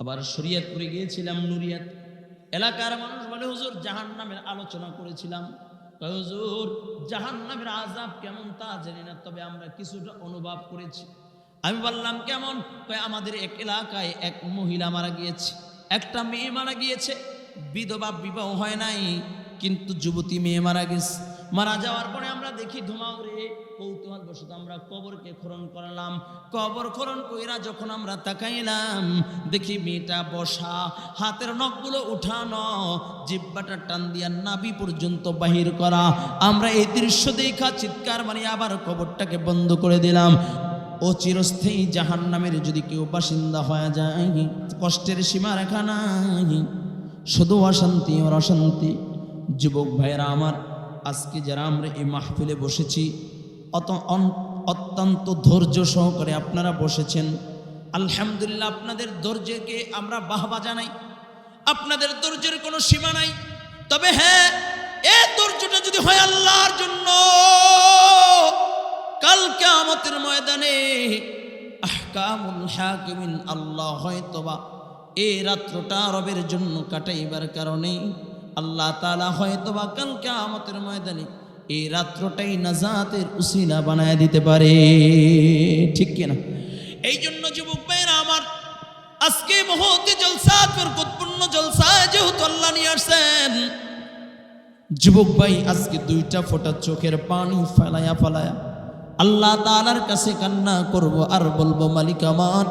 আবার শরীয়তপুরে গিয়েছিলাম, নুরিয়াত এলাকার মানুষ বলে হুজুর জাহান্নামের আলোচনা করেছিলাম। কয় হুজুর জাহান্নামের আযাব কেমন তা জানি না, তবে আমরা কিছুটা অনুভব করেছি। আমি বললাম কেমন? কয় আমাদের এক এলাকায় এক মহিলা মারা গিয়েছে, একটা মেয়ে মারা গিয়েছে, বিধবা, বিবাহ হয় নাই, কিন্তু যুবতী মেয়ে মারা গেছে। মারা যাওয়ার পরে আমরা দেখি ধোঁয়া উড়ে, কৌতূহল বশত আমরা কবরকে খনন করলাম। কবর খনন কইরা যখন আমরা তাকাইলাম, দেখি মেয়েটা বসা, হাতের নখগুলো উঠানো, জিহ্বাটা টান দিয়া নাভি পর্যন্ত বাহির করা। আমরা এই দৃশ্য দেখা চিৎকার মারি আবার কবরটাকে বন্ধ করে দিলাম। ও চিরস্থায়ী জাহান্নামের যদি কেউ বাসিন্দা হয়ে যায়, কষ্টের সীমা রেখা নাই, শুধু অশান্তি আর অশান্তি। যুবক ভাইয়েরা আমার, আজকে যারা আমরা এই মাহফিলে বসেছি, অত্যন্ত ধৈর্য সহকারে আপনারা বসেছেন, আলহামদুলিল্লাহ। আপনাদের ধৈর্যকে আমরা বাহবা জানাই, আপনাদের ধৈর্যের কোনো সীমা নাই। তবে হ্যাঁ, এই ধৈর্যটা যদি হয় আল্লাহর জন্য, কাল কিয়ামতের ময়দানে আহকামুল হাকিমিন আল্লাহ হয়তোবা এই রাত্রটা রবের জন্য কাটাইবার কারণে আল্লাহ তাআলা হয়তোবা কাল কিয়ামতের ময়দানে এই রাত্রটাই নাজাতের উসিলা বানায় দিতে পারে, ঠিক কিনা? এই জন্য যুবক ভাইরা আমার, আজকে মহতি জলসা, বরকতপূর্ণ জলসায় যেহেতু আল্লাহ নিয়ে আসছেন, যুবক ভাই আজকে দুইটা ফোঁটা চোখের পানি ফেলায়া ফেলায়া আল্লাহ তাআলার কাছে কান্না করব আর বলবো, মালিক আমার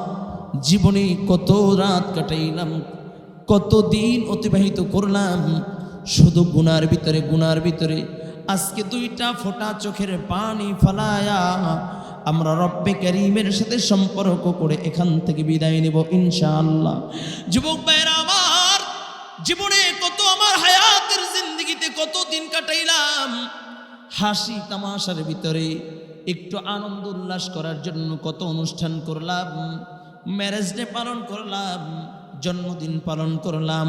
জীবনে কত রাত কাটাইলাম, কত দিন অতিবাহিত করলাম শুধু গুনার ভিতরে। আজকে দুইটা ফোঁটা চোখের পানি ফেলায়া আমরা রব্বে কারীমের সাথে সম্পর্ক করে এখান থেকে বিদায় নেব ইনশাআল্লাহ। যুবক ভাইরা আমার, জীবনে কত, আমার হায়াতের জিন্দেগিতে কত দিন কাটাইলাম, হাসি তামাশার ভিতরে একটু আনন্দ উল্লাস করার জন্য কত অনুষ্ঠান করলাম, ম্যারেজ ডে পালন করলাম, জন্মদিন পালন করলাম,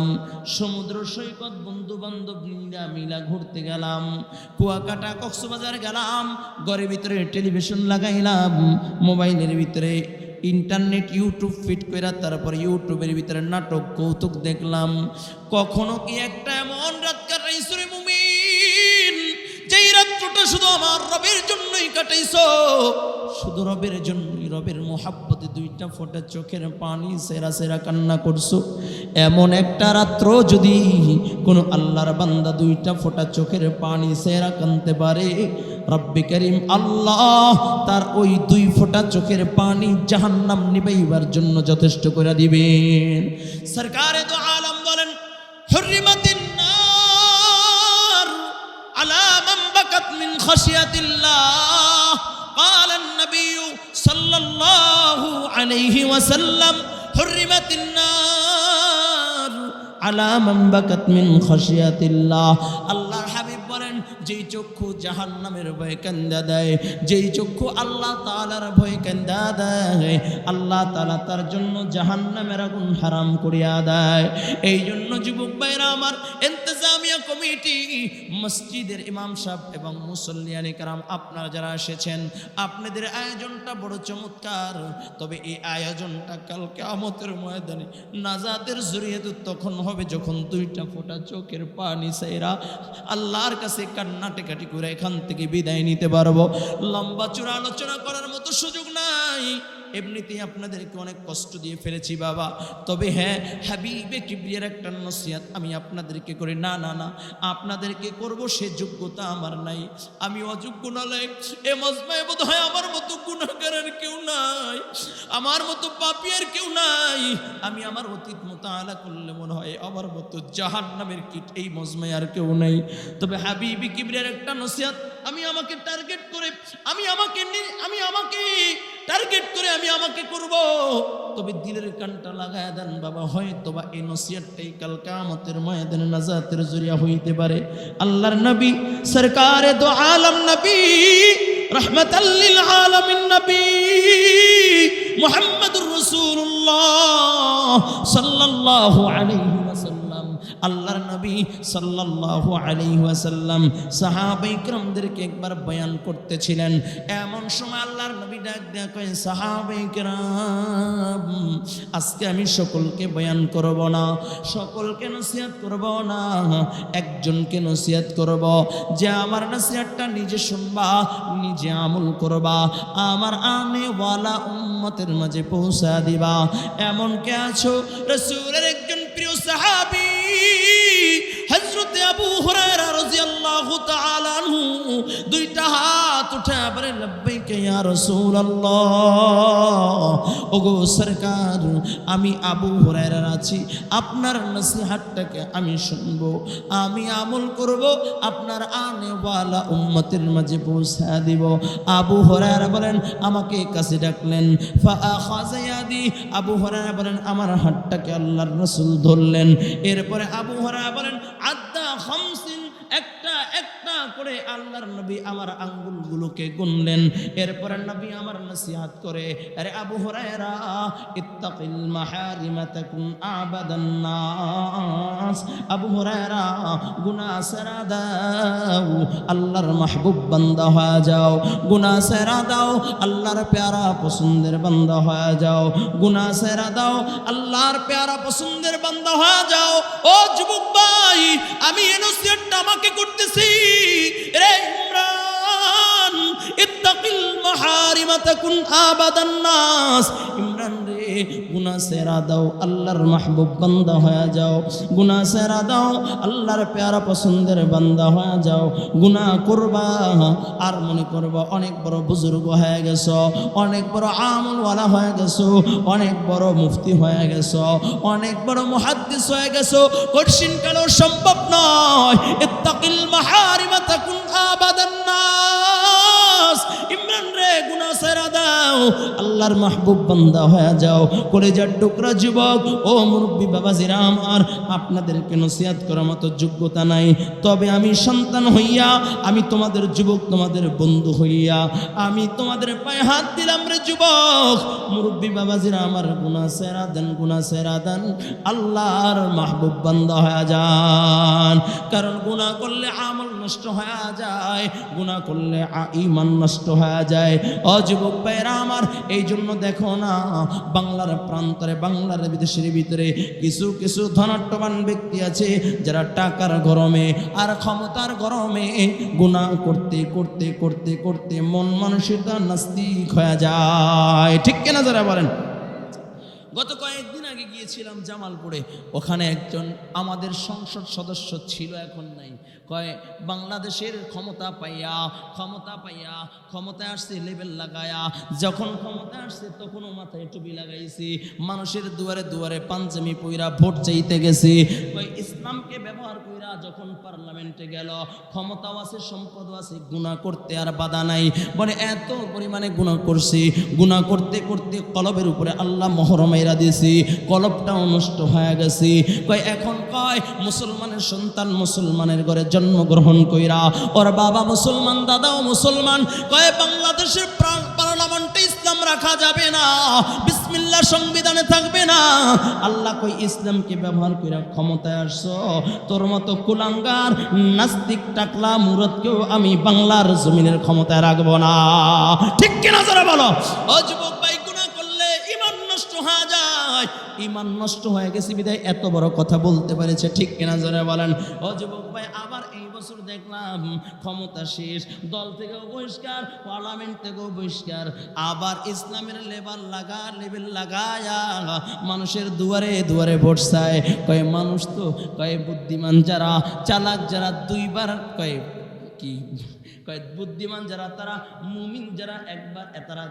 সমুদ্র সৈকত বন্ধু বান্ধব মিলা ঘুরতে গেলাম, কুয়াকাটা কক্সবাজার গেলাম, ঘরের ভিতরে টেলিভিশন লাগাইলাম, মোবাইলের ভিতরে ইন্টারনেট ইউটিউব ফিট করে তারপর ইউটিউবের ভিতরে নাটক কৌতুক দেখলাম। কখনো কি একটা এমন রাত কাটাইছো রে মুমিন, যেই রাত্রটা শুধু আমার রবের জন্যই কাটাইছো, শুধু রবের জন্যই, রবের মোহাব্বতে দুইটা ফোঁটা চোখের পানি সেরা সেরা কান্না করছো? এমন একটা রাত্র যদি কোনো আল্লাহর বান্দা দুইটা ফোঁটা চোখের পানি সেরা কানতে পারে, রব্বে কারীম আল্লাহ তার ওই দুই ফোঁটা চোখের পানি জাহান্নাম নিবাইবার জন্য যথেষ্ট করে দিবেন। সরকারে দো আলম বলেন, হুররিমাতিন নার আলা মান বাকাত মিন খাশিয়াতিল্লাহ। قال النبي صلى الله عليه وسلم حرمت النار على من بكت من خشية الله। আল্লাহর হাবিব বলেন, যেই চক্ষু জাহান্নামের ভয়ে কান্দা দেয়, যেই চক্ষু আল্লাহ তাআলার ভয়ে কান্দা দেয়, আল্লাহ তাআলা তার জন্য জাহান্নামের আগুন হারাম করিয়া দেয়। এই জন্য যুবক ভাইরা আমার, ইন্তেজামিয়া কমিটি, মসজিদের ইমাম সাহেব এবং মুসল্লিয়ানে কেরাম, আপনারা যারা এসেছেন, আপনাদের আয়োজনটা বড় চমৎকার। তবে এই আয়োজনটা কাল কিয়ামতের ময়দানে নাজাতের জরিয়াতে তখন হবে যখন দুইটা ফোঁটা চোখের পানি সাইরা আল্লাহর কাছে কান্নাকাটি করে এখান থেকে বিদায় নিতে পারবো। লম্বা চূড়া আলোচনা করার মতো সুযোগ নাই, এমনিতেই আপনাদেরকে অনেক কষ্ট দিয়ে ফেলেছি বাবা। তবে হ্যাঁ, হাবিবে কিবরিয়ার একটা নসিহত আমি আপনাদেরকে করি, না না না আপনাদেরকে করব সে যোগ্যতা আমার নাই, আমি অযোগ্য নালায়েক। এ মজমায় বোধ হয় আমার মতো গুনাহগারের কেউ নাই, আমার মতো পাপী আর কেউ নাই। আমি আমার অতীত মুতাআলা করলে মনে হয় আমার মতো জাহান্নামের কীট এই মজমায় আর কেউ নাই। তবে হাবিবে কিবরিয়ার একটা নসিহত আমি আমাকে টার্গেট করে, আমি আমাকে টার্গেট করে আমি আমাকে করব। তবে দিলের কানটা লাগায় দেন বাবা, হয়তোবা এই নসিহতটাই কাল কিয়ামতের ময়দানে নাজাতের জরিয়া হইতে পারে। আল্লাহর নবী সরকারে দো আলম নবী রাহমাতাল লিল আলামিন নবী মুহাম্মদুর রাসূলুল্লাহ সাল্লাল্লাহু আলাইহি ওয়াসাল্লাম আল্লাহর নবী সাল্লাল্লাহু আলাইহি ওয়াসাল্লাম সাহাবায়ে কেরামদেরকে একবার বয়ান করতেছিলেন। এমন সময় আল্লাহর নবী ডাক দেয়া কয়, সাহাবায়ে কেরাম, আজকে আমি সকলকে বয়ান করব না, সকলকে নসিহত করব না, একজনকে নসিহত করব, যে আমার নসিহতটা নিজে শুনবা, নিজে আমল করবা, আমার আনেওয়ালা উম্মতের মাঝে পৌঁছা দিবা। এমন কে আছো? রাসূলের একজন প্রিয় সাহাবী হযরত আবু হুরায়রা রাদিয়াল্লাহু তাআলা আনহু দুইটা হাত উঠে বলে, লব্বাইক ইয়া রাসূলুল্লাহ, ওগো সরকার, আমি আবু হুরায়রা আছি, আপনার নসিহতটাকে আমি শুনবো, আমি আমল করব, আপনার আনেওয়ালা উম্মতের মাঝে পৌঁছা দিব। আবু হুরায়রা বলেন, আমাকে কাছে ডাকলেন, ফাআখাযা ইয়াদি, আবু হুরায়রা বলেন, আমার হাতটাকে আল্লাহর রাসূল ধরলেন। এরপরে আবু হুরায়রা বলেন, আদ্দা খামসিন, একটা একটা করে আল্লাহর নবী আমার আঙ্গুলগুলোকে গুনলেন। এরপরে নবী আমার নসিহত করে, আরে আবু হুরায়রা, ইত্তাকিল মাহারিমা তাকুন আবাদান নাস, আবু হুরায়রা, গুনাহ ছেড়ে দাও, আল্লাহর মাহবুব বান্দা হয়ে যাও, গুনাহ ছেড়ে দাও, আল্লাহর প্যারা পছন্দের বান্দা হয়ে যাও, গুনাহ ছেড়ে দাও, আল্লাহর প্যারা পছন্দের বান্দা হয়ে যাও। ও যুবক ভাই, আমি এই নসিহতটা আমাকে করতেছি। রে ইমরান, ইত্তাকিল মাহারিমা তাকুন আবাদান নাস, ইমরান রে, গুনাহ ছেড়ে দাও, আল্লাহর মাহবুব বান্দা হয়ে যাও, গুনাহ ছেড়ে দাও, আল্লাহর প্যারা পছন্দের বান্দা হয়ে যাও। গুনাহ করবা আর মনে করবা অনেক বড় বুজুর্গ হয়ে গেছো, অনেক বড় আমলওয়ালা হয়ে গেছো, অনেক বড় মুফতি হয়ে গেছো, অনেক বড় মুহাদ্দিস হয়ে গেছো। কঠিন কালেও সম্ভব নয়। ইত্তাকিল মাহারিমা তাকুন আবাদান নাস, ইমরান রে, গুনাহ ছেড়ে দাও, আল্লাহর মাহবুব বান্দা হয়ে যাও। কলেজার টুকরা যুবক, ও মুরব্বী বাবাজিরা আমার, আপনাদেরকে নসিহত করার মতো যোগ্যতা নাই, তবে আমি সন্তান হইয়া, আমি তোমাদের যুবক, তোমাদের বন্ধু হইয়া আমি তোমাদের পায়ে হাত দিলাম রে যুবক, মুরব্বী বাবাজিরা আমার, গুনাহ ছেড়ে দেন, গুনাহ ছেড়ে দেন, আল্লাহর মাহবুব বান্দা হয়ে যান। কারণ গুনাহ করলে আমল নষ্ট হয়ে যায়, গুনাহ করলে ঈমান নষ্ট হয়ে যায়। ও যুবক ভাইরা আমার, এই জন্য দেখো না, বাংলার প্রান্তরে, বাংলার বিদেশের ভিতরে কিছু কিছু ধনাঢ্যবান ব্যক্তি আছে যারা টাকার গরমে আর ক্ষমতার গরমে গুনাহ করতে করতে করতে করতে মন মানসিকতা নাস্তিক হয়ে যায়। ঠিক কিনা যারা বলেন? গত কয়েকদিন আগে গিয়েছিলাম জামালপুরে, ওখানে একজন আমাদের সংসদ সদস্য ছিল, এখন নাই, কয় বাংলাদেশের ক্ষমতা পাইয়া ক্ষমতায় আসছে লেবেল লাগায়া, যখন ক্ষমতা আসছে তখনও মাথায় টুপি লাগাইছি, মানুষের দুয়ারে দুয়ারে পাঞ্জাবি পইরা ভোট চাইতে গেছি। কয় ইসলামকে ব্যবহার কইরা যখন পার্লামেন্টে গেল, ক্ষমতাও আছে, সম্পদও আছে, গুনাহ করতে আর বাধা নাই। বলে এত পরিমাণে গুনাহ করছি, গুনাহ করতে করতে কলবের উপরে আল্লাহ মোহর মাইরা দিয়েছি, কলবটাও নষ্ট হয়ে গেছি। কয় এখন কয় মুসলমানের সন্তান মুসলমানের ঘরে জন্মগ্রহণ কইরা, ওর বাবা মুসলমান, দাদাও মুসলমান, কয় বাংলাদেশের পার্লামেন্টে ইসলাম রাখা যাবে না, বিসমিল্লাহ সংবিধানে থাকবে না। আল্লাহ কই ইসলামকে ব্যবহার কইরা ক্ষমতায় আসছো, তোর মতো কুলাঙ্গার নাস্তিক টাকলা মুরতকেও আমি বাংলার জমিনের ক্ষমতায় রাখবো না। ঠিক কিনা যারা বলো? ও যুবক ভাই, গুনাহ করলে ঈমান নষ্ট হয়ে যায়, ঈমান নষ্ট হয়ে গেছে বিধায় এত বড় কথা বলতে পারেছে। ঠিক কিনা যারা বলেন? ও যুবক ভাই, আবার এই বছর দেখলাম ক্ষমতা শেষ, দল থেকেও বহিষ্কার, পার্লামেন্ট থেকেও বহিষ্কার, আবার ইসলামের লেবেল লাগায়া মানুষের দুয়ারে দুয়ারে ভোট চায়। কয় মানুষ তো, কয় বুদ্ধিমান যারা, চালাক যারা, দুইবার কয় কি কয় বুদ্ধিমান যারা, তারা মুমিন যারা, তারা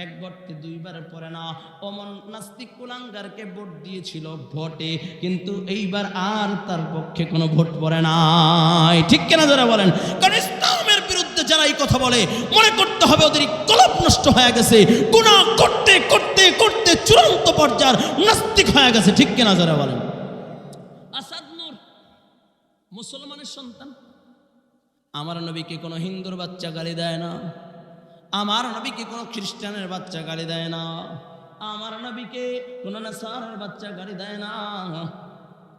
এক ভোটকে দুইবার পড়ে না। অমন নাস্তিক কুলাঙ্গারকে ভোট দিয়েছিল ভোটে, কিন্তু এইবার আর তার পক্ষে কোনো ভোট পড়ে নাই। ঠিক কিনা যারা বলেন? কারণ ইসলামের বিরুদ্ধে যারা এই কথা বলে, মনে করতে হবে ওদের কলব নষ্ট হয়ে গেছে, গুনাহ করতে করতে করতে চূড়ান্ত পর্যায়ের নাস্তিক হয়ে গেছে। ঠিক কিনা যারা বলেন? আসাদ নূর মুসলমানের সন্তান, আমার নবীকে কোনো হিন্দুর বাচ্চা গালি দেয় না, আমার নবীকে কোনো খ্রিস্টানের বাচ্চা গালি দেয় না, আমার নবীকে কোনো নাসারার বাচ্চা গালি দেয় না।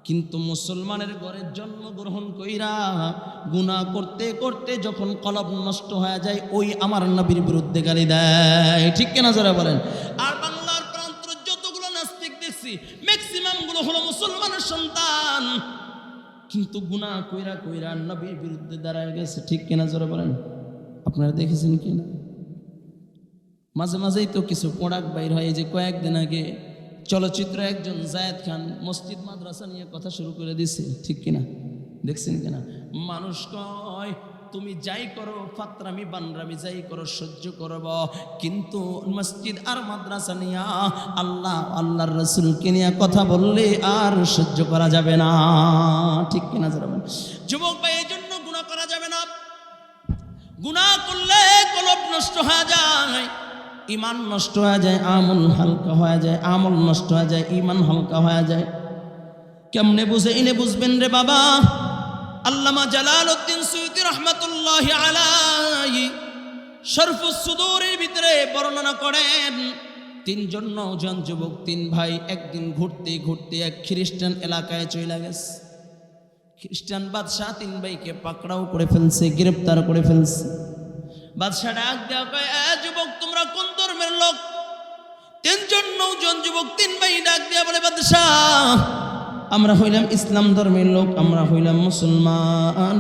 কিন্তু মুসলমানের ঘরে জন্মগ্রহণ কইরা গুনাহ করতে করতে যখন কলব নষ্ট হয়ে যায়, ওই আমার নবীর বিরুদ্ধে গালি দেয়। ঠিক কিনা যারা বলেন? আর বাংলার প্রান্তর যতগুলো নাস্তিক দেখছি ম্যাক্সিমাম গুলো হলো মুসলমানের সন্তান, কিন্তু গুনাহ কইরা কইরা নবীর বিরুদ্ধে দাঁড়ায় গেছে। ঠিক কিনা যারা বলেন? আপনারা দেখেছেন কিনা? মাঝে মাঝেই তো কিছু প্রোডাক্ট বাইর হয়। এই যে কয়েকদিন আগে চলচ্চিত্র একজন জায়েদ খান মসজিদ মাদ্রাসা নিয়ে কথা শুরু করে দিছে। ঠিক কিনা? দেখছেন কিনা? মানুষ কয় তুমি যাই করো, ফাতরামি বানরামি যাই করো সহ্য করব, কিন্তু মসজিদ আর মাদ্রাসা নিয়া আল্লাহর রাসূলকে নিয়ে কথা বললে আর সহ্য করা যাবে না। ঠিক কিনা যারা বলেন? যুবক ভাই, এই জন্য গুনাহ করা যাবে না। গুনাহ করলে কলব নষ্ট হয়ে যায়, ইমান নষ্ট হয়ে যায়, আমল হালকা হয়ে যায়, আমল নষ্ট হয়ে যায়, ইমান হালকা হয়ে যায়। কেমনে বুঝে ইনে বুঝবেন রে বাবা? আল্লামা জালালউদ্দিন সুয়ুতী রাহমাতুল্লাহি আলাইহি শরফুস সুদূরের ভিতরে বর্ণনা করেন, তিনজন নওজোয়ান যুবক, তিন ভাই একদিন ঘুরতে ঘুরতে এক খ্রিস্টান এলাকায় চলে গেছে। খ্রিস্টান বাদশাহ তিন ভাইকে পাকড়াও করে ফেলছে, গ্রেফতার করে ফেলছে। বাদশাহ ডাক দেয়া কয়, এ যুবক, তোমরা কোন ধর্মের লোক? তিনজন নওজোয়ান যুবক তিন ভাই ডাক দেয়া বলে, বাদশাহ, আমরা হইলাম ইসলাম ধর্মের লোক, আমরা হইলাম মুসলমান।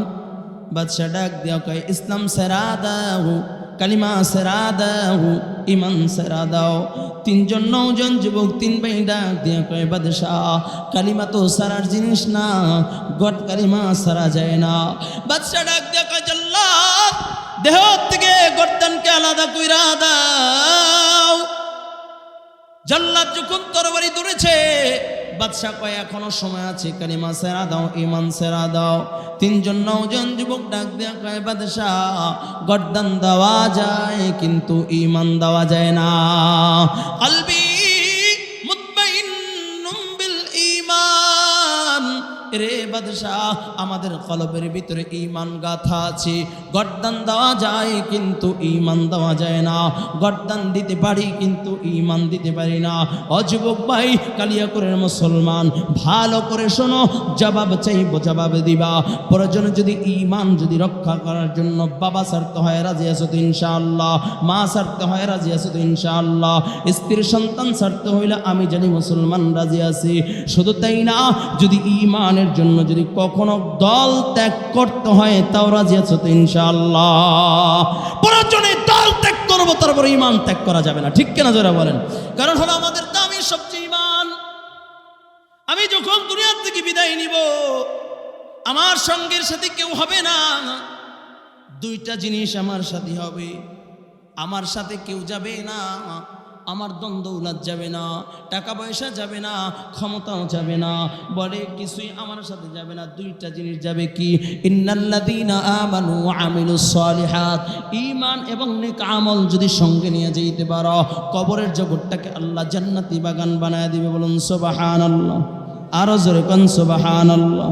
বাদশাহ ডাক দেয়া কয়, ইসলাম সেরা দাও, কালিমা সেরা দাও, ইমান সেরা দাও। তিনজন নওজোয়ান যুবক তিন ভাই ডাক দেয়া কয়, বাদশাহ, কালিমা তো সারার জিনিস না, গট কালিমা সারা যায় না। বাদশাহ ডাক দেয়া কয়, জাল্লাদ, দেহ থেকে গর্দানকে আলাদা কইরা দাও। জাল্লাদ যখন তরবারি ধরেছে, বাদশাহ কয়, এখনো সময় আছে, কালিমা সেরা দাও, ইমান সেরা দাও। তিনজন নওজোয়ান যুবক ডাক দেয়া কয়, বাদশাহ, গর্দান দেওয়া যায় কিন্তু ইমান দেওয়া যায় না। কলবি মুতমাইন্নুম বিল ঈমান। রে বাদশাহ, আমাদের কলবের ভিতরে ঈমান গাথা আছে, গর্দান দেওয়া যায় কিন্তু ঈমান দেওয়া যায় না, গর্দান দিতে পারি কিন্তু ঈমান দিতে পারি না। ও যুবক ভাই, কালিয়াকৈরের মুসলমান, ভালো করে শোনো, জবাব চাইবো, জবাব দিবা। প্রয়োজনে যদি ঈমান যদি রক্ষা করার জন্য বাবা ছাড়তে হয়, রাজি আছো তো ইনশাআল্লাহ? মা ছাড়তে হয়, রাজি আছো তো ইনশাআল্লাহ? স্ত্রীর সন্তান ছাড়তে হইলে আমি জানি মুসলমান রাজি আছি। শুধু তাই না, যদি ঈমানের জন্য যদি কখনো দল ত্যাগ করতে হয়, তাও রাজি আছো তো ইনশাআল্লাহ? প্রয়োজনে দল ত্যাগ করবো, তারপরে ঈমান ত্যাগ করা যাবে না। ঠিক কিনা যারা বলেন? কারণ হলো আমাদের দামি সবচেয়ে ঈমান। আমি যখন দুনিয়া থেকে বিদায় নিব, আমার সঙ্গের সাথে কেউ হবে না। দুইটা জিনিস আমার সাথে হবে, আমার সাথে কেউ যাবে না, আমার দ্বন্দ্ব যাবে না, টাকা পয়সা যাবে না, ক্ষমতাও যাবে না, বলে কিছুই আমার সাথে যাবে না। দুইটা জিনিস যাবে, কি? ইন্নাল্লাযীনা আমানু ওয়া আমিলুস সালিহাত। ঈমান এবং নেক আমল যদি সঙ্গে নিয়ে যেতে পারো, কবরের জগৎটাকে আল্লাহ জান্নাতি বাগান বানায় দিবে। বলুন সুবহানাল্লাহ। আরো জোরে কোন সুবহানাল্লাহ।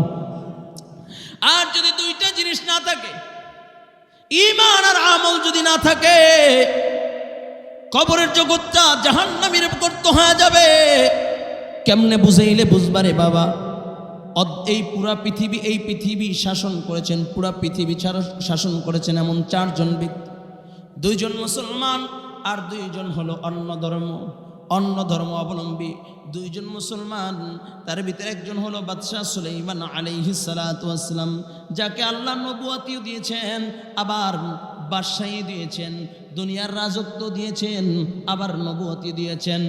আর যদি দুইটা জিনিস না থাকে, ঈমান আর আমল যদি না থাকে, কবরের জগৎটা জাহান্নামীর করতে হয়ে যাবে। কেমনে বুঝাইলে বুঝবারে বাবা? এই পৃথিবী শাসন করেছেন, পুরা পৃথিবী শাসন করেছেন এমন চারজন ব্যক্তি। দুইজন মুসলমান আর দুইজন হলো অন্য ধর্ম অবলম্বী। দুইজন মুসলমান, তার ভিতরে একজন হলো বাদশাহ সুলাইমান আলাইহিস সালাতু ওয়াস সালাম, যাকে আল্লাহ নবুয়তিও দিয়েছেন, আবার বাদশাহী দিয়েছেন, দুনিয়ার রাজত্ব দিয়েছেন, আবার নবুয়তি দিয়েছেন।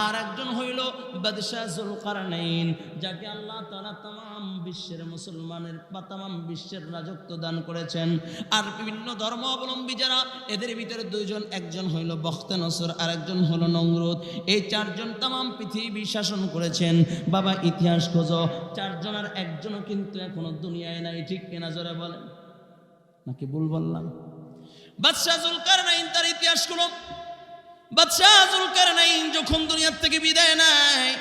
আর একজন হইল বাদশাহ যুলকারনাইন, যাকে আল্লাহ তাআলা तमाम বিশ্বের মুসলমানের বা तमाम বিশ্বের রাজত্ব দান করেছেন। আর বিভিন্ন ধর্ম অবলম্বী যারা, এদের ভিতরে দুইজন, একজন হইল বখতেনসর আর একজন হলো নমরুদ। এই চারজন तमाम পৃথিবী শাসন করেছেন। বাবা ইতিহাস খোঁজো, চারজনের একজনও কিন্তু এখনো দুনিয়ায় নাই। ঠিক কিনা জোরে বলেন? নাকি ভুল বললাম? বাদশাহ যুলকারনাইন, তার ইতিহাস গুলো, বাদশাহ যুলকারনাইন যখন দুনিয়া থেকে বিদায় নেয়,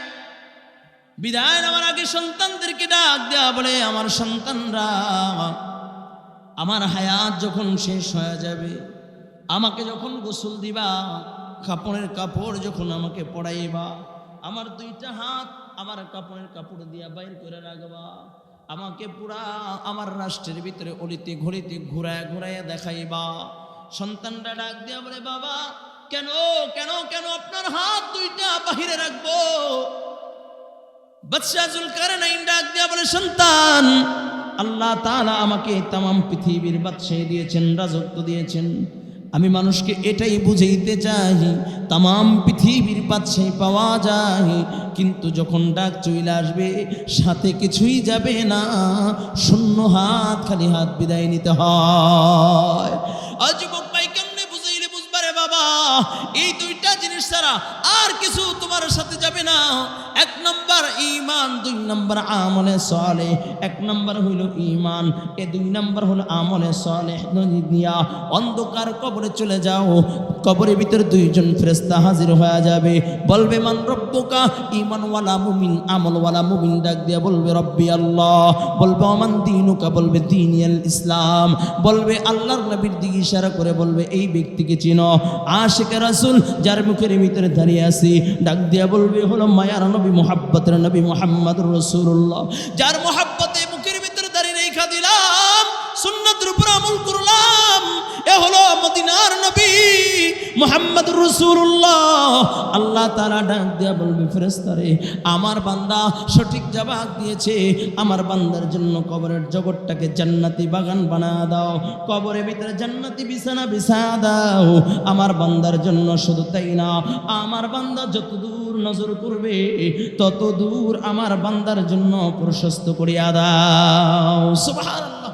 বিদায় নেওয়ার আগে সন্তানদেরকে ডাক দেয়া বলে, আমার সন্তানরা, আমার হায়াত যখন শেষ হয়ে যাবে, আমাকে যখন গোসল দিবা, কাপড়ের কাপড় যখন আমাকে পরাইবা, আমার দুইটা হাত আমার কাপড়ের কাপড় দিয়া বাইর করে রাখবা, আমাকে পুরা আমার রাষ্ট্রের ভিতরে অলিতে ঘড়িতে ঘুরায় ঘুরাইয়া দেখাইবা। সন্তানরা ডাক দিয়া বলে, বাবা কেন কেন কেন আপনার হাত দুইটা বাহিরে রাখবো? বাদশা জুলকারনাইন ডাক দিয়া বলে, সন্তান, আল্লাহ তাআলা আমাকে তামাম পৃথিবীর বাদশাহী দিয়েছেন, রাজত্ব দিয়েছেন। আমি মানুষকে এটাই বুঝাইতে চাই, তামাম পৃথিবীর বাদশাহী পাওয়া যায়, কিন্তু যখন ডাক চলে আসবে সাথে কিছুই যাবে না, শূন্য হাত, খালি হাত বিদায় নিতে হয়। যুবক ভাই, কেমনে বুঝাইলে বুঝবারে বাবা? এই দুইটা জিনিস ছাড়া আর কিছু তোমার সাথে যাবে না। এক নম্বর ঈমান, দুই নম্বর আমলে সালেহ। এক নম্বর হইল ঈমান, দুই নম্বর হলো আমলে সালেহ নিয়া অন্ধকার কবরে চলে যাও। কবরের ভিতরে দুইজন ফেরেশতা হাজির হয়ে যাবে, বলবে মান রব্বুকা, ঈমানওয়ালা মুমিন আমলওয়ালা মুমিন ডাক দিয়া বলবে রব্বি আল্লাহ। বলবে ওমান দীনুকা, বলবে দীনিয়াল ইসলাম। বলবে আল্লাহর নবীর দিকে ইশারা করে বলবে এই ব্যক্তিকে চিনো, আশিক রাসূল যার মুখের ভিতরে দাঁড়িয়ে আছি, ডাক দিয়া বলবে হলো মায়ার নবী, মুহাব্বতের নবী মুহাম্মদুর রাসূলুল্লাহ, যার মুহাব্বতে মুখের ভিতরে দাঁড়িয়ে রেখা দিলাম, সুন্নাতের উপর আমল করলাম, এ হলো মদিনার নবী মুহাম্মদুর রাসূলুল্লাহ। আল্লাহ তাআলা ডাক দিয়া বলবে ফেরেশতারে, আমার বান্দা সঠিক জবাব দিয়েছে, আমার বান্দার জন্য কবরের জগৎটাকে জান্নাতি বাগান বানায় দাও, কবরের ভিতরে জান্নাতি বিছানা বিছায়া দাও। আমার বান্দার জন্য শুধু তাই না, আমার বান্দা যত দূর নজর করবে তত দূর আমার বান্দার জন্য প্রশস্ত করিয়া দাও। সুবহানাল্লাহ।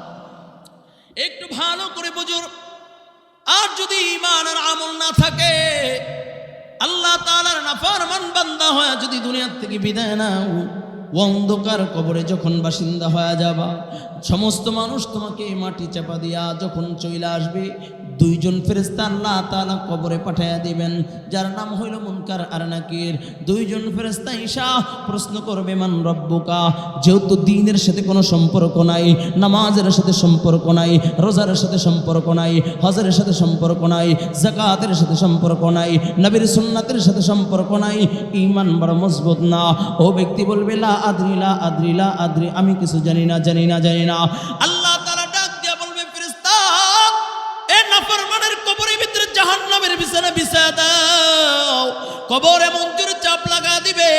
একটু ভালো করে বুঝুন, আর যদি ঈমান আর আমল না থাকে, আল্লাহ তাআলার নাফরমান বান্দা হয়ে যদি দুনিয়ার থেকে বিদায় নাও, অন্ধকার কবরে যখন বাসিন্দা হয়ে যাবা, সমস্ত মানুষ তোমাকে মাটি চাপা দিয়া যখন চলে আসবে, দুইজন ফেরেশতা আল্লাহ তাআলা কবরে পাঠাইয়া দিবেন, যার নাম হইল মুনকার আর নাকির। দুইজন ফেরেশতা ঈশা প্রশ্ন করবে মান রব্বুকা। যেহেতু দ্বীনের সাথে কোনো সম্পর্ক নাই, নামাজের সাথে সম্পর্ক নাই, রোজার সাথে সম্পর্ক নাই, হজের সাথে সম্পর্ক নাই, যাকাতের সাথে সম্পর্ক নাই, নবীর সুন্নাতের সাথে সম্পর্ক নাই, ঈমান বড় মজবুত না, ও ব্যক্তি বলবে লা আদরি লা আদরি লা আদরি, আমি কিছু জানি না জানি না জানি না। আল্লাহ তাআলা ডাক দিয়া বলবে ফেরেশতা, এ নাফরমানের কবরের ভিতরে জাহান্নামের বিছানা বিছায়া দাও। কবর এমন জোরে চাপ লাগা দিবে,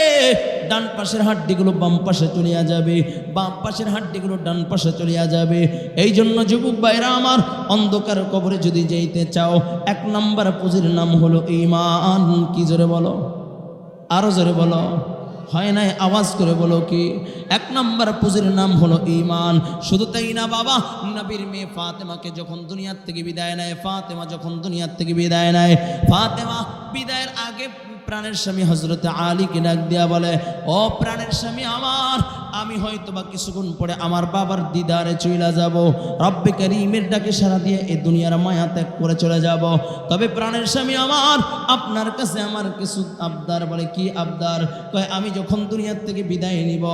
ডান পাশের হাড্ডিগুলো বাম পাশে চলিয়া যাবে, বাম পাশের হাড্ডিগুলো ডান পাশে চলিয়া যাবে। এই জন্য যুবক ভাইরা আমার, অন্ধকার কবরে যদি যাইতে চাও, এক নম্বর পুঁজির নাম হলো ঈমান। কি জোরে বলো, আরো জোরে বলো, হয় নাই আওয়াজ করে বলো কি? এক নম্বর পুঁজির নাম হলো ঈমান। শুধু তাই না বাবা, নবীর মেয়ে ফাতেমাকে যখন দুনিয়ার থেকে বিদায় নেয়, ফাতেমা যখন দুনিয়ার থেকে বিদায় নেয়, ফাতেমা বিদায়ের আগে প্রাণের স্বামী হযরত আলীকে ডাক দিয়া বলে, ও প্রাণের স্বামী আমার, আমি হয়তো বা কিছুক্ষণ পরে আমার বাবার দিদারে চলে যাব, রব্বে কারীমের ডাকে সাড়া দিয়ে এই দুনিয়ার মায়া ত্যাগ করে চলে যাব। তবে প্রাণের স্বামী আমার, আপনার কাছে আমার কিছু আবদার। বলে কি আবদার? কয় আমি যখন দুনিয়ার থেকে বিদায় নিব,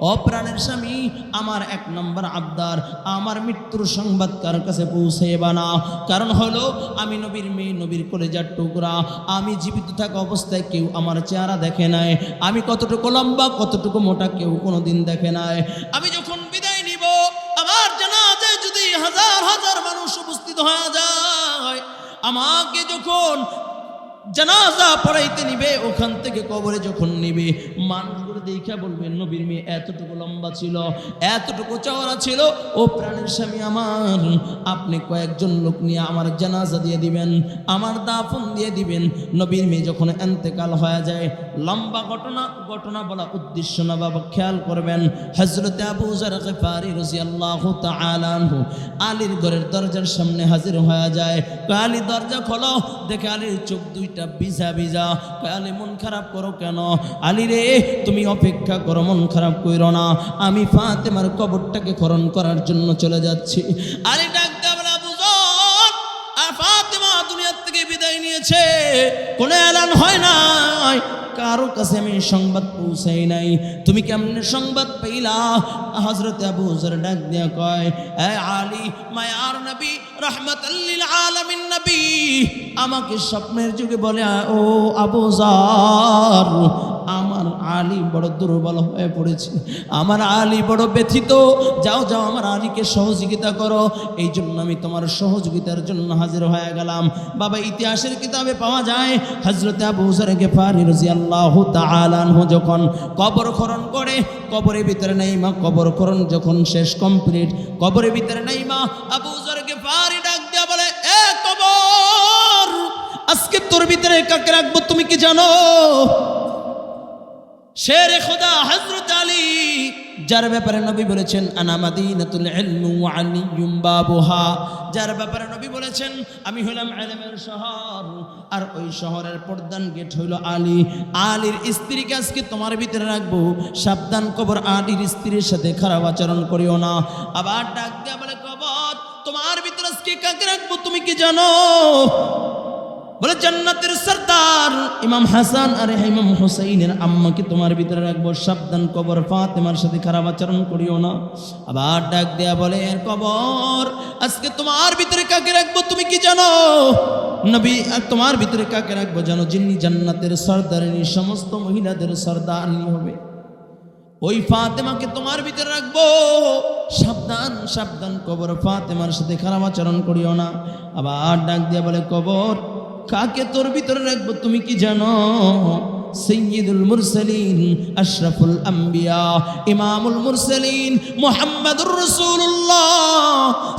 ও প্রাণের স্বামী আমার এক নম্বর আবদার, আমার মৃত্যুর সংবাদ কার কাছে পৌঁছাইবা না। কারণ হলো আমি নবীর মেয়ে, নবীর কলেজার টুকরা, আমি জীবিত থাকা অবস্থায় কেউ আমার চেহারা দেখে নাই, আমি কতটুকু লম্বা কতটুকু মোটা কেউ কোনোদিন দেখে নাই। আমি যখন বিদায় নিব, আমার জানাজায় যদি হাজার হাজার মানুষ উপস্থিত হয়ে যায়, আমাকে যখন জানাজা পড়াইতে নিবে, ওখান থেকে কবরে যখন নিবে, মানুষগুলো দেখা বলবে নবীর মেয়ে এতটুকু লম্বা ছিল, এতটুকু চওড়া ছিল। ও প্রাণের স্বামী আমার, আপনি কয়েকজন লোক নিয়ে আমার জানাজা দিয়ে দিবেন, আমার দাফন দিয়ে দিবেন। নবীর মেয়ে যখন ইন্তেকাল হয়ে যায়, লম্বা ঘটনা বলা উদ্দেশ্য না বাবা, খেয়াল করবেন। হযরত আবু যর গফারি রাদিয়াল্লাহু তাআলা আনহু আলীর ঘরের দরজার সামনে হাজির হয়ে যায়। আলী দরজা খোলো, দেখে আলীর চোখ দুইটা ভিজা ভিজা। আলী মন খারাপ করো কেন? আলী রে তুমি অপেক্ষা করো, মন খারাপ কইরো না, আমি ফাতেমার কবরটাকে খনন করার জন্য চলে যাচ্ছি। আলী ডাক দিয়ে বলে, আবু যর, আর ফাতেমা দুনিয়া থেকে বিদায় নিয়েছে, কোনো এলান হয় নাই, কারো কাছে আমি সংবাদ পৌঁছাই নাই, তুমি কেমনে সংবাদ পাইলা? হযরত আবু যর ডাক দিয়া কয়, এ আলী, মায়ার নবী, রাহমাতাল লিল আলামিন নবী আমাকে স্বপ্নের যুগে বলে, ও আবু যর, আমার আলী বড় দুর্বল হয়ে পড়েছে, আমার আলী বড় ব্যথিত, যাও যাও আমার আলীকে সহযোগিতা করো। এই জন্য আমি তোমার সহযোগিতার জন্য হাজির হয়ে গেলাম। বাবা, ইতিহাসের কিতাবে পাওয়া যায় হযরতে আবু যর গিফারী রাদিয়াল্লাহু তাআলা আনহু যখন কবর খনন করে, কবরের ভিতরে নাইমা, কবর খনন যখন শেষ কমপ্লিট, কবরের ভিতরে নাইমা আবু যর গিফারী ডাক দিয়া বলে, এ কবর, আজকে তোর ভিতরে কাকে রাখবো তুমি কি জানো? শেরে খোদা হযরত আলী, যার ব্যাপারে নবী বলেছেন আনা মাদিনাতুল ইলমি ওয়া আলিয়্যুম বাবুহা, যার ব্যাপারে নবী বলেছেন আমি হলাম ইলমের শহর, আর ওই শহরের প্রধান গেট হইল আলী। আলীর স্ত্রীকে আজকে তোমার ভিতরে রাখবো, সাবধান কবর, আলীর স্ত্রীর সাথে খারাপ আচরণ করিও না। আবার ডাক দিয়া বলে, কবর, তোমার ভিতরে আজকে কাকে রাখবো তুমি কি জানো? বলে জান্নাতের সরদার ইমাম হাসান আর ইমাম হুসাইনের আম্মাকে তোমার ভিতরে রাখবো, সাবধান কবর, ফাতেমার সাথে খারাপ আচরণ করিও না। আবার ডাক দেয়া বলে, কবর, আজকে তোমার ভিতরে কাকে রাখবো তুমি কি জানো? নবী, আর তোমার ভিতরে কাকে রাখবো জানো? যিনি জান্নাতের সরদারিনী, সমস্ত মহিলাদের সরদারিনী হবে, ওই ফাতেমাকে তোমার ভিতরে রাখবো, সাবধান সাবধান কবর, ফাতেমার সাথে খারাপ আচরণ করিও না। আবার ডাক দিয়া বলে, কবর, কাকে তোর ভিতরে রাখবো তুমি কি জানো? সৈয়দুল মুরসালিন, আশরাফুল আম্বিয়া, ইমামুল মুরসালিন মুহাম্মাদুর রাসূলুল্লাহ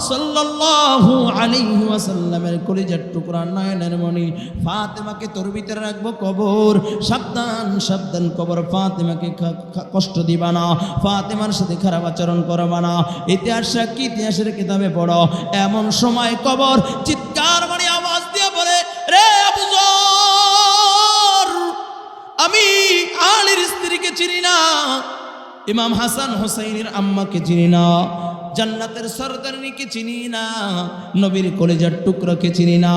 সাল্লাল্লাহু আলাইহি ওয়াসাল্লামের কলিজার টুকরা, নয়নের মণি ফাতেমাকে তোর ভিতরে রাখবো। কবর, সাবধান সাবধান কবর, ফাতেমাকে কষ্ট দিবা না, ফাতেমার সাথে খারাপ আচরণ করবা না। ইতিহাস সাক্ষী, ইতিহাসের কিতাবে পড়ো, এমন সময় কবর চিৎকার মানে আওয়াজ দিয়ে বলে, রে আবু যর, আমি আলীর স্ত্রীকে চিনি না, ইমাম হাসান হুসাইনের আম্মাকে চিনি না, জান্নাতের সরদারনিকে চিনি না, নবীর কলেজার টুকরাকে চিনি না,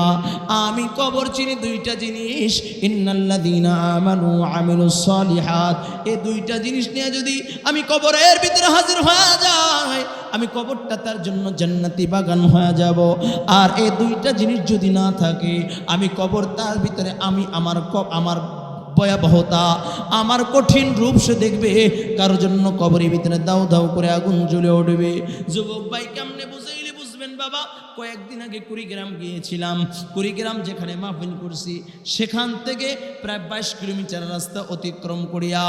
আমি কবর চিনি দুইটা জিনিস, ইন্নাল্লাযীনা আমানু ওয়া আমিলুস সালিহাত। এই দুইটা জিনিস নিয়ে যদি আমি কবরের ভিতরে হাজির হয়ে যাই, আমি কবরটা তার জন্য জান্নাতি বাগান হয়ে যাব। আর এই দুইটা জিনিস যদি না থাকে, আমি কবর তার ভিতরে আমি আমার ভয়াবহতা, আমার কঠিন রূপ সে দেখবে, কারোর জন্য কবরের ভিতরে দাউ দাউ করে আগুন জ্বলে উঠবে। যুবক ভাই, কেমনে বুঝাইলে বুঝবেন বাবা? কয়েকদিন আগে কুড়িগ্রাম গিয়েছিলাম। কুড়িগ্রাম যেখানে মাহফিল করছি, সেখান থেকে প্রায় 22 কিলোমিটার রাস্তা অতিক্রম করিয়া,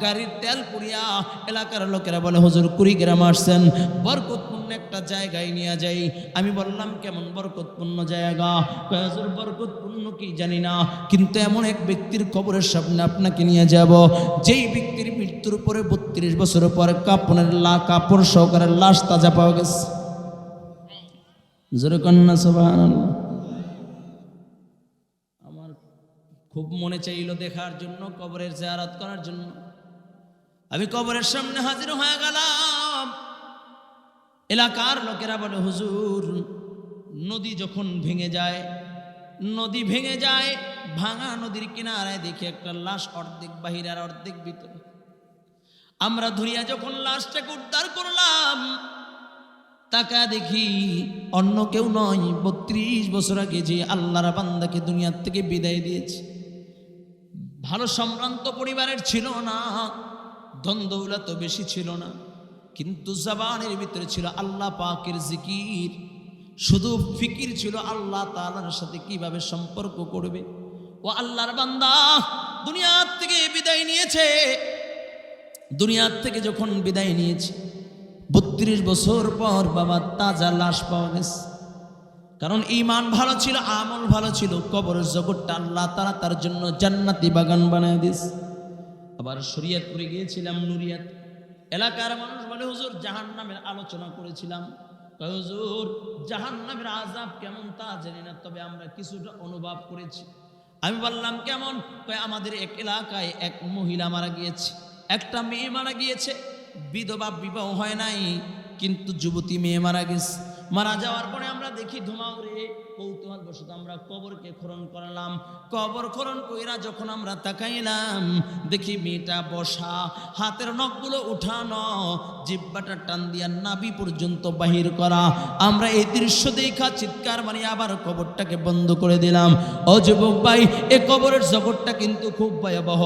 গাড়ির তেল পুড়িয়া এলাকার লোকেরা বলে, হুজুর কুড়িগ্রাম আসছেন, বরকতপূর্ণ একটা জায়গায় নিয়ে যাই। আমি বললাম, কেমন বরকতপূর্ণ জায়গা? হুজুর বরকতপূর্ণ কি জানি না, কিন্তু এমন এক ব্যক্তির কবরের সামনে আপনাকে নিয়ে যাব, যেই ব্যক্তির মৃত্যুর পরে 32 বছর পরে কাপড় সহকারে লাশ তাজা পাওয়া গেছে। জোরে কন্যা সুবহানাল্লাহ। আমার খুব মনে চাইল দেখার জন্য, কবরের জিয়ারত করার জন্য। আমি কবরের সামনে হাজির হয়ে গেলাম। এলাকার লোকেরা বলে, হুজুর, নদী যখন ভেঙে যায়, নদী ভেঙে যায়, ভাঙা নদীর কিনারায় দেখি একটা লাশ, অর্ধেক বাহির আর অর্ধেক ভিতরে। আমরা ধরিয়া যখন লাশটাকে উদ্ধার করলাম, তাকা দেখি অন্য কেউ নয়, 32 বছর আগে যে আল্লাহর বান্দাকে দুনিয়ার থেকে বিদায় দিয়েছে। ভালো সম্ভ্রান্ত পরিবারের ছিল না, ধন দৌলত বেশি ছিল না, কিন্তু জবানের ভিতরে ছিল আল্লাহ পাকের জিকির, শুধু ফিকির ছিল আল্লাহ তাআলার সাথে কিভাবে সম্পর্ক করবে। ও আল্লাহর বান্দা দুনিয়ার থেকে বিদায় নিয়েছে। দুনিয়ার থেকে যখন বিদায় নিয়েছে, 32 বছর পর বাবা তাজা লাশ পাওয়া গেছে। কারণ ঈমান ভালো ছিল, আমল ভালো ছিল, কবরের জগৎটা আল্লাহ তাআলা তার জন্য জান্নাতি বাগান বানায় দিয়েছে। আবার শরীয়তপুরে গিয়েছিলাম, নুরিয়াত এলাকার মানুষ বলে, হুজুর জাহান্নামের আলোচনা করেছিলাম। হুজুর জাহান্নামের আযাব কেমন তা জানি না, তবে আমরা কিছুটা অনুভব করেছি। আমি বললাম, কেমন? আমাদের এক এলাকায় এক মহিলা মারা গিয়েছে, একটা মেয়ে মারা গিয়েছে, বিধবা, বিবাহ হয় নাই, কিন্তু যুবতী মেয়ে মারা গেছে। মারা যাওয়ার পরে আমরা দেখি ধোঁয়া উড়ে, কৌতূহল বশত আমরা কবরকে খনন করলাম। কবর খনন কইরা যখন আমরা তাকাইলাম, দেখি মেয়েটা বসা, হাতের নখগুলো উঠানো, জিহ্বাটা টান দিয়া নাভি পর্যন্ত বাহির করা। আমরা এই দৃশ্য দেখা চিৎকার মারি আবার কবরটাকে বন্ধ করে দিলাম। ও যুবক ভাই, এই কবরের জগৎটা কিন্তু খুব ভয়াবহ।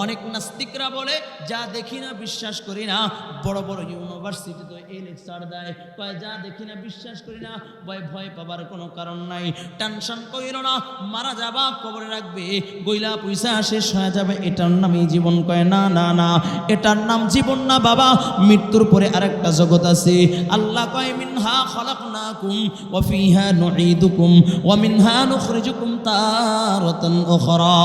অনেক নাস্তিকরা বলে যা দেখি না বিশ্বাস করি না। বড় বড় ইউনিভার্সিটিতে এই লেকচার দেয়, কয় যা দেখি না বিশ্বাস করি না, ভয় পাবার কোনো কারণ নাই, টেনশন কইরো না, মারা যাবা কবরে রাখবে, গইলা পয়সা শেষ হয়ে যাবে, এটার নামই জীবন। কয় না না না, এটার নাম জীবন না বাবা, মৃত্যুর পরে আরেকটা জগৎ আছে। আল্লাহ কয় মিনহা খলাকনাকুম ওয়া ফিহা নুঈদুকুম ওয়া মিনহা নুখরিজুকুম তারাতান উখরা।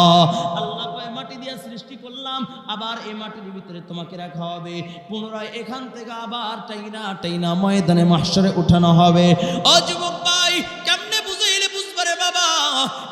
আল্লাহ কয় মাটি দিয়া সৃষ্টি করলাম, আবার এই মাটির ভিতরে তোমাকে রাখা হবে, পুনরায় এখান থেকে আবার টাইনা টাইনা ময়দানে মাহশরে উঠানো হবে। ও যুবক ভাই, কেমনে বুঝাইলে বুঝবারে বাবা?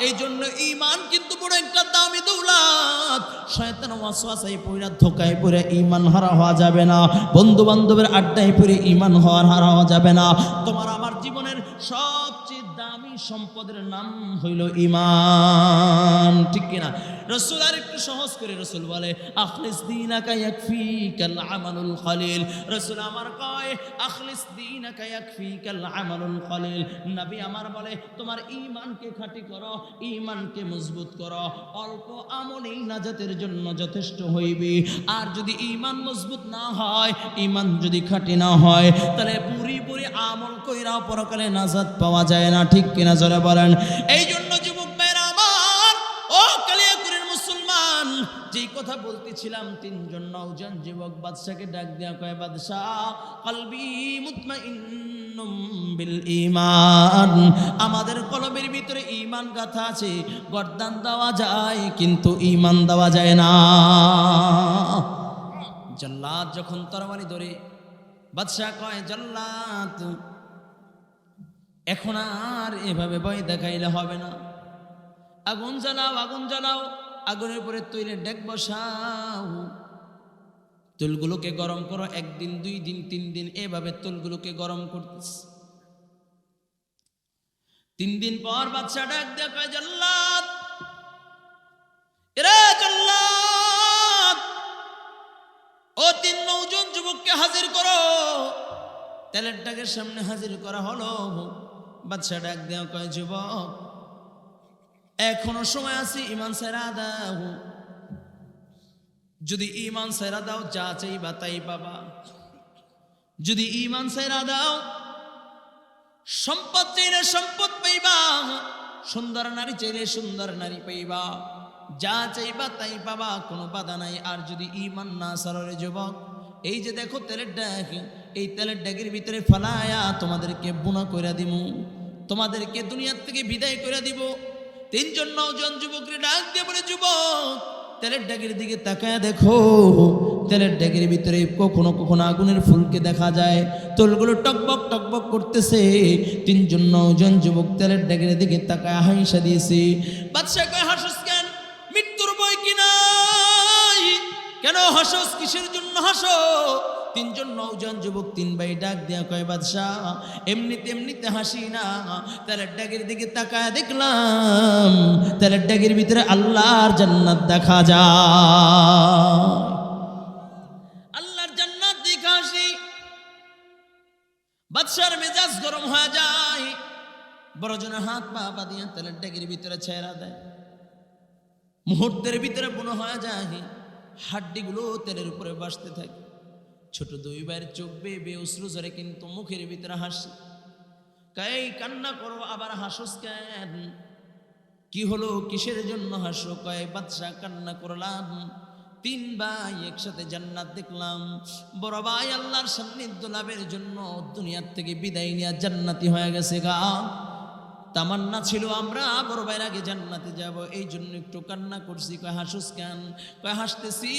এই জন্য ঈমান কিন্তু বড় একটা দামি দৌলত। শয়তান ওয়াসওয়াসায় পড়া, ধোঁকায় পড়ে ঈমান হারা হওয়া যাবে না। বন্ধু বান্ধবের আড্ডায় পড়ে ঈমান হারা হওয়া যাবে না। তোমার আমার জীবনের সবচেয়ে দামি সম্পদের নাম হইল ঈমান, ঠিক কিনা? রাসূল আর একটু সহজ করে রাসূল বলে, আখলিস দীনাকা ইয়াকফিকাল আমালুল কলিল। রাসূল আমার কয়, আখলিস দীনাকা ইয়াকফিকাল আমালুল কলিল। নবী আমার বলে, তোমার ঈমানকে খাঁটি করো, ঈমানকে মজবুত করো, অল্প আমলেই নাজাতের জন্য যথেষ্ট হইবে। আর যদি ঈমান মজবুত না হয়, ঈমান যদি খাঁটি না হয়, তাহলে পুরি আমল কইরাও পরকালে নাজাত পাওয়া যায় না, ঠিক কিনা? জোরে বলেন। এই জন্য যুবক ভাইরা আমার, ও কালিয়াকুরের মুসলমান, যেই কথা বলতেছিলাম, তিনজন নওজোয়ান যুবক বাদশাকে ডাক দিয়া কয়, বাদশাহ, কলবি মুতমাইন্নুম বিল ঈমান, আমাদের কলবের ভিতরে ঈমান গাথা আছে, গর্দান দেওয়া যায় কিন্তু ঈমান দেওয়া যায় না। জাল্লাদ যখন তরবারি ধরে, বাদশাহ কয়, জাল্লাদ, এখন আর এভাবে ভয় দেখাইলে হবে না, আগুন জ্বালাও, আগুন জ্বালাও, আগুনের পরে তৈলের ডেক বসাও, তুলগুলোকে গরম করো, 1 দিন 2 দিন 3 দিন এভাবে তুলগুলোকে গরম করতেছে। 3 দিন পর বাদশা ডাক দিয়ে কয়, জাল্লাদ, এরা জাল্লাদ, ও 3 নওজোয়ান যুবককে হাজির করো। তেলের ডাকের সামনে হাজির করা হলো। বাদশা ডাক দিয়ে কয়, যুবক, এখনো সময় আছে, ঈমান ছেড়া দাও। যদি ঈমান ছেড়া দাও, যা চাইবা তাই পাবা। যদি ঈমান ছেড়া দাও, সম্পদ চাইলে সম্পদ পাইবা, সুন্দর নারী চাইলে সুন্দর নারী পাইবা, যা চাইবা তাই পাবা, কোনো বাধা নাই। আর যদি ঈমান না ছাড়ো যুবক, এই যে দেখো তেলের ডাক, এই তেলের ডাকের ভিতরে ফালায়া তোমাদেরকে বুনা কইরা দিব, তোমাদেরকে দুনিয়ার থেকে বিদায় করে দিব। 3 জন নওজোয়ান যুবককে ডাক দিয়ে বলে, যুবক, তেলের ডাকের দিকে তাকায় দেখো, তেলের ডাকের ভিতরে কখনো কখনো আগুনের ফুলকে দেখা যায়, তোলগুলো টকবক টকবক করতেছে। 3 জন নওজোয়ান যুবক তেলের ডাকের দিকে তাকায় হাসি দিয়েছে। বাদশা কয়, হাসস কেন? মৃত্যুর ভয় কি নাই? কেন হাসস? কিসের জন্য হাসো? 3 জন নওজোয়ান যুবক 3 ভাই ডাক দিয়া কয়, বাদশাহ, এমনিতে হাসি না, তেলের ডাকের দিকে তাকায় দেখলাম তেলের ডাকের ভিতরে আল্লাহর জান্নাত দেখা যায়, আল্লাহর জান্নাত দেখে হাসি। বাদশার মেজাজ গরম হয়ে যায়, বড় জনের হাত পা বাঁধিয়া তেলের ডাকের ভিতরে ছেড়া দেয়। মুহূর্তের ভিতরে মনে হয়ে যায় হাড্ডিগুলো তেলের উপরে ভাসতে থাকে। ছোট 2 ভাইয়ের চোখ বেয়ে অশ্রু ঝরে, কিন্তু মুখের ভিতরে হাসি। কাই কান্না করো, আবার হাসস কেন? কি হলো, কিসের জন্য হাসো? কয়, বাদশা, কান্না করলাম, 3 ভাই একসাথে জান্নাত দেখলাম, বড় ভাই আল্লাহর সান্নিধ্য লাভের জন্য দুনিয়ার থেকে বিদায় নিয়ে জান্নাতি হয়ে গেছে গা। তামান্না ছিল আমরা বড় ভাইয়ের আগে জান্নাতে যাব, এই জন্য একটু কান্না করছি। কয় হাসুস কেন? কয় হাসতেছি,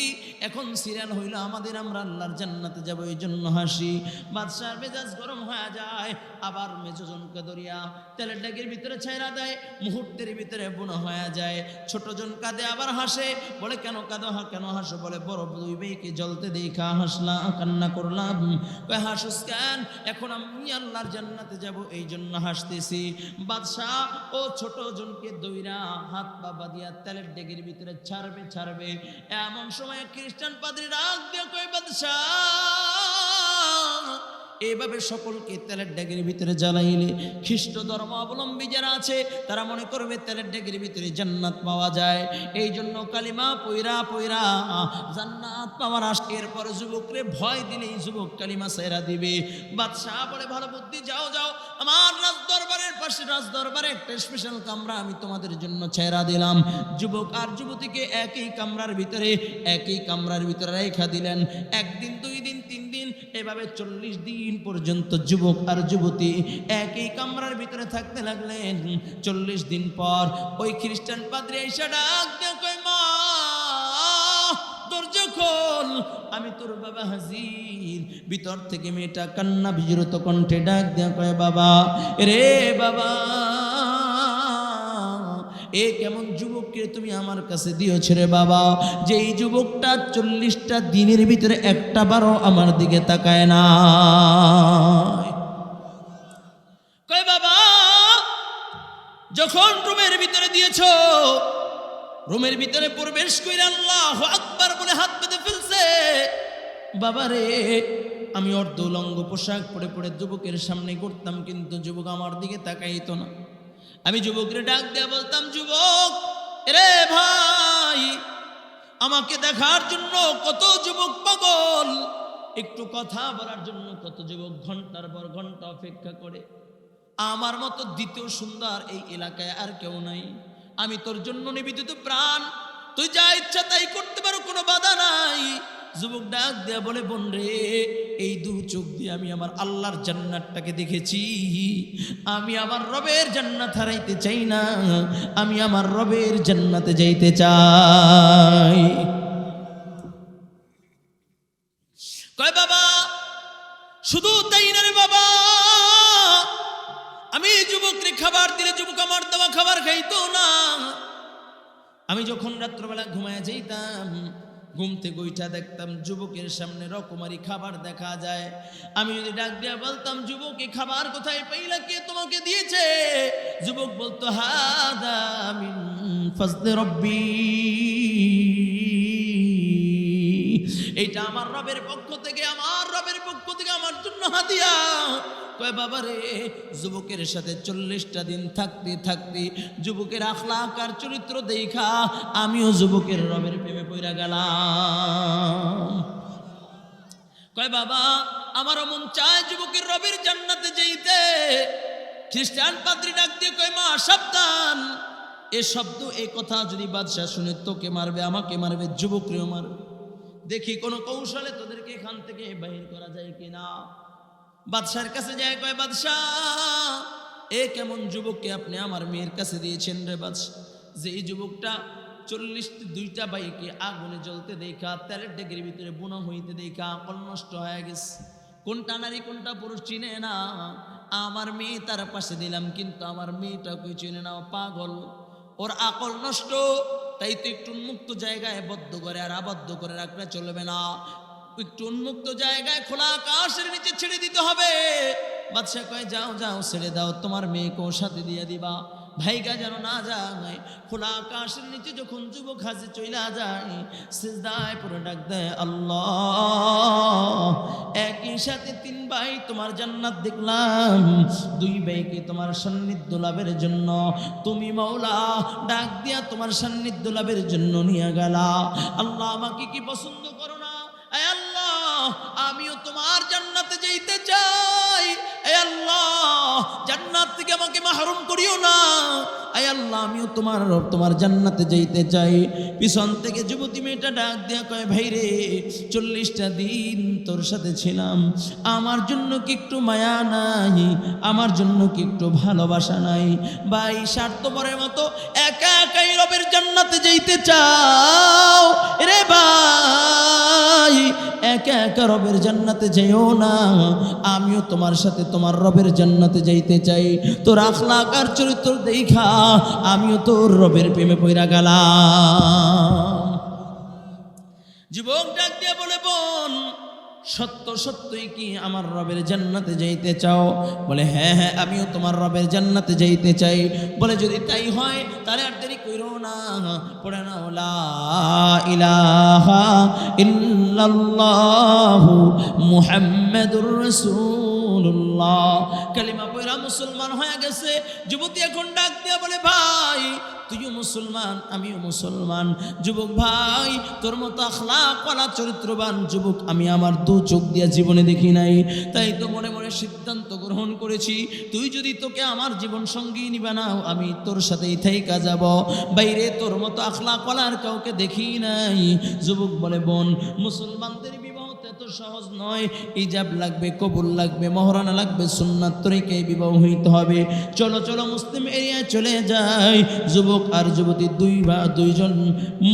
এখন সিরিয়াল হইল আমাদের, আমরা আল্লাহর জান্নাতে যাব, এই জন্য হাসি। বাদশার মেজাজ গরম হয়ে যায়, আবার মেজজনকে ধরিয়া তেলের ডেগের ভিতরে ছাইরা দেয়, মুহূর্তের ভিতরে বুনো হয়ে যায়। ছোটজন কাঁদে আবার হাসে, বলে কেন কাঁদো, কেন হাসো? বলে বড় দুই মেয়েকে জ্বলতে দেখা হাসলা, কান্না করলাম। কয় হাসুস কেন? এখন আমি আল্লাহর জান্নাতে যাব, এই জন্য হাসতেছি। বাদশাহ ও ছোট জনকে দইরা হাত পা বাঁধিয়া তেলের ডেগের ভিতরে ছাড়বে। এমন সময় খ্রিস্টান পাদ্রী ডাক দিয়ে কয়, বাদশাহ এভাবে সকলকে তেলের ডেগের ভিতরে জ্বালাইলে খ্রিস্ট ধর্ম অবলম্বী যারা আছে তারা মনে করবে তেলের ডেগের ভিতরে জান্নাত পাওয়া যায়, এই জন্য কালিমা পয়রা জান্নাত পাওয়ার আশা। এরপর যুবকরে ভয় দিলেই যুবক কালিমা সেরা দিবে। বাদশাহ বলে ভালো বুদ্ধি, যাও আমার রাজদরবারের পাশে রাজদরবারে একটা স্পেশাল কামরা আমি তোমাদের জন্য ছেড়া দিলাম। যুবক আর যুবতীকে একই কামরার ভিতরে রেখা দিলেন। একদিন, 2 দিন, 3 দিন, এভাবে 40 দিন পর্যন্ত যুবক আর যুবতী একই কামরার ভিতরে থাকতে লাগলেন। 40 দিন পর ওই খ্রিস্টান পাদ্রী এসে ডাক দিয়ে কয়, মা দরজা খোল, আমি তোর বাবা হাজির। ভিতর থেকে মেয়েটা কান্না বিজড়িত কণ্ঠে ডাক দিয়ে কয়, বাবা রে বাবা, এ কেমন যুবককে তুমি আমার কাছে দিয়েছো রে বাবা, যে এই যুবকটা 40টা দিনের ভিতরে একটা বারও আমার দিকে তাকায় না। কয় বাবা, যখন রুমের ভিতরে দিয়েছো, রুমের ভিতরে প্রবেশ করে আল্লাহু আকবার বলে হাত বেঁধে ফেলছে। বাবা রে, আমি অর্ধ উলঙ্গ পোশাক পরে যুবকের সামনে ঘুরতাম, কিন্তু যুবক আমার দিকে তাকাইতো না। আমি যুবকরে ডাক দিয়ে বলতাম, যুবক রে ভাই, আমাকে দেখার জন্য কত যুবক পাগল, একটু কথা বলার জন্য কত যুবক ঘন্টার পর ঘন্টা অপেক্ষা করে। আমার মতো দ্বিতীয় সুন্দর এই এলাকায় আর কেউ নাই। আমি তোর জন্য নিবেদিত প্রাণ, তুই যা ইচ্ছা তাই করতে পারো, কোনো বাধা নাই। যুবক ডাক দেয়া বলে, বোন রে, এই 2 চোখ দিয়ে আমি আমার আল্লাহর জান্নাতটাকে দেখেছি। আমি আমার রবের জান্নাত হারাইতে চাই না, আমি আমার রবের জান্নাতে যাইতে চাই। কয় বাবা, শুধু তাই না রে বাবা, আমি যুবককে খাবার দিলে যুবক আমার দেওয়া খাবার খাইতো না। আমি যখন রাত্রবেলা ঘুমায় যাইতাম, ঘুম থেকে উঠা দেখতাম যুবকের সামনে রকমারি খাবার দেখা যায়। আমি যদি ডাক দিয়া বলতাম, যুবক এই খাবার কোথায় পাইলা, কে তোমাকে দিয়েছে? যুবক বলতো, হাদা মিন ফাজলি রব্বি, এইটা আমার রবের পক্ষ থেকে, আমার জন্য হাদিয়া। কয় বাবা রে, যুবকের সাথে 40টা দিন থাকতে যুবকের আখলাক আর চরিত্র দেখা আমিও যুবকের রবের প্রেমে পড়ে গেলাম। কয় বাবা, আমারও মন চায় যুবকের রবের জান্নাতে যাইতে। খ্রিস্টান পাদ্রী ডাক দিয়ে কয়, মা সাবধান, এ শব্দ, এ কথা যদি বাদশা শুনে তোকে মারবে, আমাকে মারবে, যুবকরেও মারবে। দেখি কোন কৌশলে তোদেরকে এখান থেকে বাহির করা যায় কিনা। বাদশার কাছে যায়, কয় বাদশাহ, এ কেমন যুবককে আপনি আমার মেয়ের কাছে দিয়েছেন রে বাদশাহ? যে এই যুবকটা 42টা বাইকে আগুনে জ্বলতে দেখা, তেলের ডেগের ভিতরে বুনো হইতে দেখা আকল নষ্ট হয়ে গেছে। কোনটা নারী কোনটা পুরুষ চিনে না। আমার মেয়ে তার পাশে দিলাম, কিন্তু আমার মেয়েটা কেউ চিনে না, পাগল, ওর আকল নষ্ট। তাই তো একটু উন্মুক্ত জায়গায় বদ্ধ করে আর আবদ্ধ করে রাখলে চলবে না, একটু উন্মুক্ত জায়গায় খোলা আকাশের নিচে ছেড়ে দিতে হবে। বাদশা কয়, যাও ছেড়ে দাও, তোমার মেয়েকেও সাথে দিয়ে দিবা, ভাইগা যেন না যায়। খোলা আকাশের নিচে যখন যুবক হাজে চইলা যায়, সিজদায় পড়ে ডাক দেয়, আল্লাহ, একই সাথে 3 ভাই তোমার জান্নাত দেখলাম, 2 ভাইকে তোমার সান্নিধ্য লাভের জন্য তুমি মাওলা ডাক দিয়া তোমার সান্নিধ্য লাভের জন্য নিয়ে গেলা। আল্লাহ, আমাকে কি পছন্দ করো না? আয় আল্লাহ, আমিও তোমার জান্নাতে যাইতে চাই। আয় আল্লাহ, জান্নাত থেকে আমাকে মাহরুম করিও না। আয় আল্লাহ আমিও তোমার রব তোমার জান্নাতে যাইতে চাই। পিছন থেকে যুবতী মেয়েটা ডাক দিয়া কয়, ভাই রে 40টা দিন তোর সাথে ছিলাম, আমার জন্য কি একটু মায়া নাই, আমার জন্য কি একটু ভালোবাসা নাই? ভাই স্বার্থপরের মতো একা একাই রবের জান্নাতে যাইতে চাও রে ভাই, একা একা রবের জান্নাতে যেও না, আমিও তোমার সাথে তোমার রবের জান্নাতে যাইতে চাই। তোর আখলাক আর চরিত্র দেখা আমিও তোর রবের প্রেমে পইরা গেলাম। যুবক ডাক দিয়ে বলে, বোন সত্য সত্যই কি আমার রবের জান্নাতে যাইতে চাও? বলে হ্যাঁ হ্যাঁ আমিও তোমার রবের জান্নাতে যাইতে চাই। বলে যদি তাই হয় তাহলে আর দেরি কইরো না, পড়ে নাও লা ইলাহা ইল্লাল্লাহু মুহাম্মাদুর রাসূলুল্লাহ। কালিমা পড়া মুসলমান হয়ে গেছে। যুবতী এখন ডাক দিয়া বলে, ভাই তুইও মুসলমান আমিও মুসলমান। যুবক ভাই তোর মতো আখলাক ওয়ালা চরিত্রবান যুবক আমি আমার দু চোখ দিয়া জীবনে দেখি নাই, তাই তো মনে মনে সিদ্ধান্ত গ্রহণ করেছি, তুই যদি তোকে আমার জীবন সঙ্গী নিবা নাও আমি তোর সাথেই থাইকা যাব। বাইরে তোর মতো আখলাক ওয়ালার কাউকে দেখি নাই। যুবক বলে, বোন মুসলমানদের বিবাহ এত সহজ নয়, ইজাব লাগবে, কবুল লাগবে, মহরানা লাগবে, সুন্নাত তরিকায় বিবাহ হইতে হবে। চলো চলো মুসলিম এরিয়ায় চলে যাই। যুবক আর যুবতী দুইজন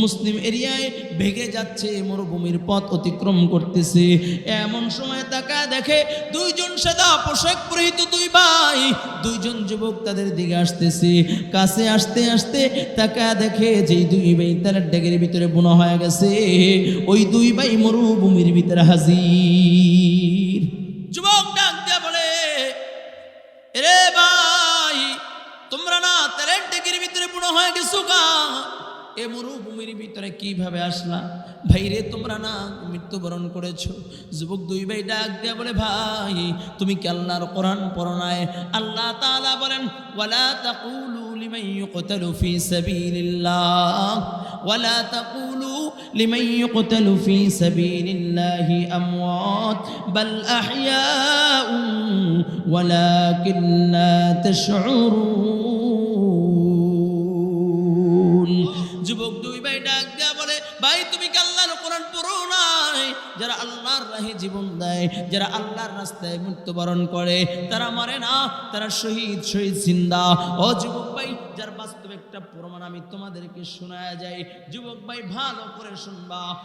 মুসলিম এরিয়ায় ভেগে যাচ্ছে, মরুভূমির পথ অতিক্রম করতেছে। এমন সময় তাকায় দেখে দুইজন সাদা পোশাক পরিহিত দুই ভাই, দুইজন যুবক তাদের দিকে আসতেছে। কাছে আসতে আসতে তাকায় দেখে যেই দুই ভাই তার ডেগের ভিতরে বুনা হয়ে গেছে, ওই দুই ভাই মরুভূমির ভিতরে হাজির। যুবক ডাক দিয়া বলে, রে ভাই তোমরা না তেলের ডেগের ভিতরে বুনা হয়ে গেছো গা, এ মরুভূমির ভিতরে কিভাবে আসলা? ভাই রে তোমরা না মৃত্যুবরণ করেছো। যুবক দুই ভাই ডাক দিয়া বলে, ভাই তুমি কি আল্লাহর কোরআন পড়ো নাই? আল্লাহ তাআলা বলেন, ওয়ালা তাকুলু লিমান ইউকতালু ফি সাবিলিল্লাহ ওয়ালা তাকুলু লিমান ইউকতালু ফি সাবিলিল্লাহি আমওয়াত বাল আহইয়াউ ওয়ালাকিন লা তাশউরুন। যুবক দুই ভাই ডাক দিয়া বলে, ভাই তুমি কি আল্লাহর কোরআন পড়ো নাই? যারা আল্লাহর রাহে জীবন দেয়, যারা আল্লাহর রাস্তায় মৃত্যুবরণ করে তারা মরে না, তারা শহীদ জিন্দা। ও যুবক ভাই যার বাস্তব একটা প্রমাণ আমি তোমাদেরকে শোনায়া যাই। যুবক ভাই ভালো করে শুনবা।